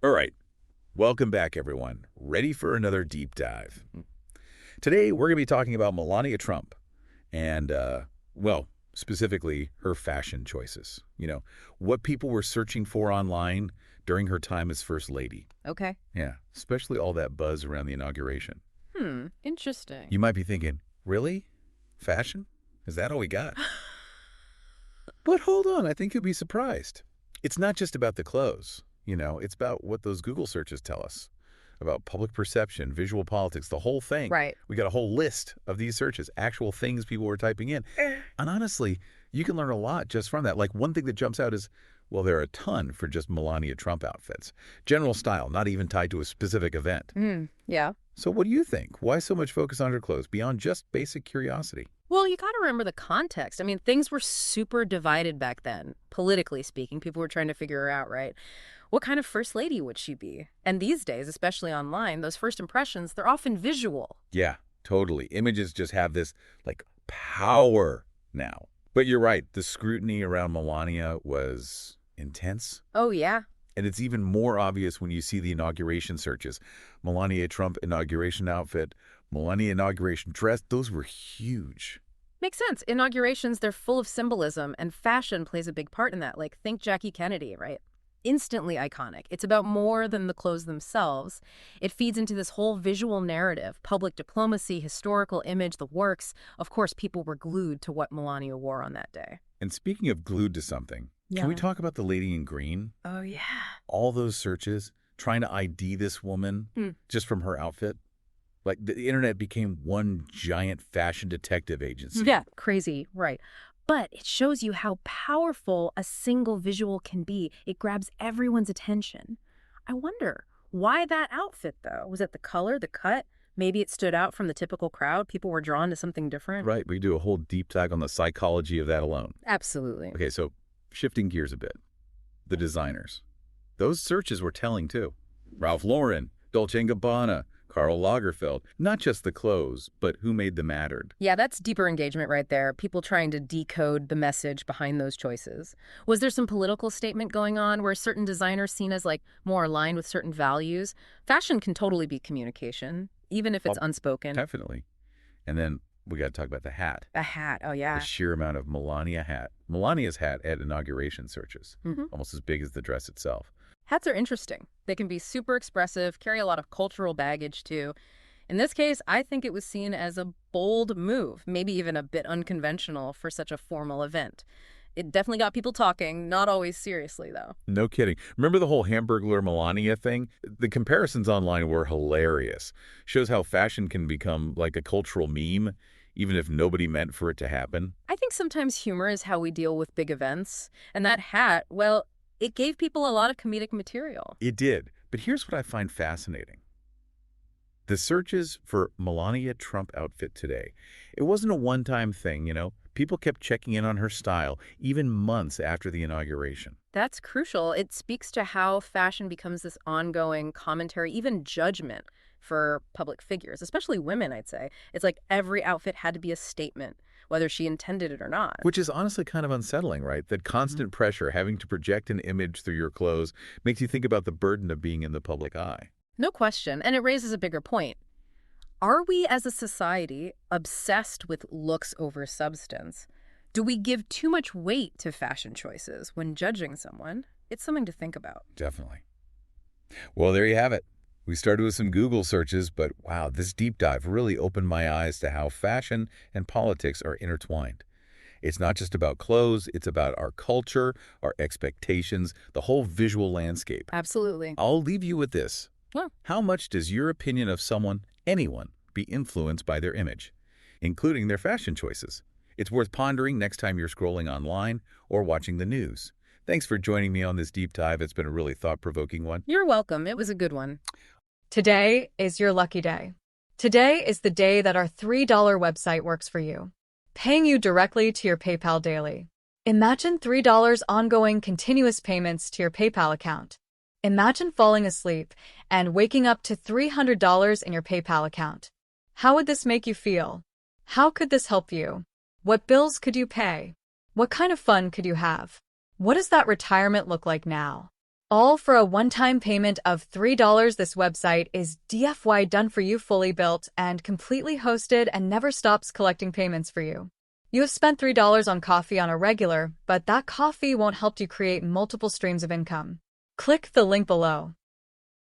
All right, welcome back, everyone. Ready for another deep dive. Today, we're going to be talking about Melania Trump and, well, specifically her fashion choices. What people were searching for online during her time as First Lady. Okay. Yeah, especially all that buzz around the inauguration. Interesting. You might be thinking, really? Fashion? Is that all we got? But hold on, I think you'll be surprised. It's not just about the clothes. It's about what those Google searches tell us about public perception, visual politics, the whole thing. Right. We got a whole list of these searches, actual things people were typing in. And honestly, you can learn a lot just from that. Like one thing that jumps out is, well, there are a ton for just Melania Trump outfits. General style, not even tied to a specific event. Yeah. So what do you think? Why so much focus on her clothes beyond just basic curiosity? Well, you got to remember the context. I mean, things were super divided back then, politically speaking. People were trying to figure her out, right? What kind of first lady would she be? And these days, especially online, those first impressions, they're often visual. Yeah, totally. Images just have this, power now. But you're right. The scrutiny around Melania was intense. Oh, yeah. And it's even more obvious when you see the inauguration searches. Melania Trump inauguration outfit, Melania inauguration dress, those were huge. Makes sense. Inaugurations, they're full of symbolism, and fashion plays a big part in that. Like, think Jackie Kennedy, right? Instantly iconic. It's about more than the clothes themselves. It feeds into this whole visual narrative, public diplomacy, historical image, the works. Of course, people were glued to what Melania wore on that day. And speaking of glued to something, can we talk about the lady in green? Oh, yeah. All those searches, trying to ID this woman just from her outfit. Like, the internet became one giant fashion detective agency. Yeah, crazy, right. But it shows you how powerful a single visual can be. It grabs everyone's attention. I wonder, why that outfit, though? Was it the color, the cut? Maybe it stood out from the typical crowd? People were drawn to something different? Right, we do a whole deep dive on the psychology of that alone. Absolutely. Okay, so shifting gears a bit. The designers. Those searches were telling, too. Ralph Lauren, Dolce & Gabbana, Karl Lagerfeld. Not just the clothes, but who made them mattered. Yeah, that's deeper engagement right there. People trying to decode the message behind those choices. Was there some political statement going on where certain designers seen as more aligned with certain values? Fashion can totally be communication, even if it's unspoken. Definitely. And then we got to talk about the hat. A hat, oh yeah. The sheer amount of Melania's hat at inauguration searches. Almost as big as the dress itself. Hats are interesting. They can be super expressive, carry a lot of cultural baggage, too. In this case, I think it was seen as a bold move, maybe even a bit unconventional for such a formal event. It definitely got people talking, not always seriously, though. No kidding. Remember the whole Hamburglar Melania thing? The comparisons online were hilarious. Shows how fashion can become like a cultural meme, even if nobody meant for it to happen. I think sometimes humor is how we deal with big events. And that hat, well, it gave people a lot of comedic material. It did. But here's what I find fascinating. The searches for Melania Trump outfit today. It wasn't a one-time thing, People kept checking in on her style, even months after the inauguration. That's crucial. It speaks to how fashion becomes this ongoing commentary, even judgment for public figures, especially women, I'd say. It's like every outfit had to be a statement, whether she intended it or not. Which is honestly kind of unsettling, right? That constant pressure, having to project an image through your clothes, makes you think about the burden of being in the public eye. No question. And it raises a bigger point. Are we as a society obsessed with looks over substance? Do we give too much weight to fashion choices when judging someone? It's something to think about. Definitely. Well, there you have it. We started with some Google searches, but wow, this deep dive really opened my eyes to how fashion and politics are intertwined. It's not just about clothes, it's about our culture, our expectations, the whole visual landscape. Absolutely. I'll leave you with this. Well, how much does your opinion of someone, anyone, be influenced by their image, including their fashion choices? It's worth pondering next time you're scrolling online or watching the news. Thanks for joining me on this deep dive. It's been a really thought-provoking one. You're welcome. It was a good one. Today is your lucky day. Today is the day that our $3 website works for you, paying you directly to your PayPal daily. Imagine $3 ongoing continuous payments to your PayPal account. Imagine falling asleep and waking up to $300 in your PayPal account. How would this make you feel? How could this help you? What bills could you pay? What kind of fun could you have? What does that retirement look like now? All for a one-time payment of $3. This website is DFY done for you, fully built and completely hosted, and never stops collecting payments for you. You have spent $3 on coffee on a regular, but that coffee won't help you create multiple streams of income. Click the link below.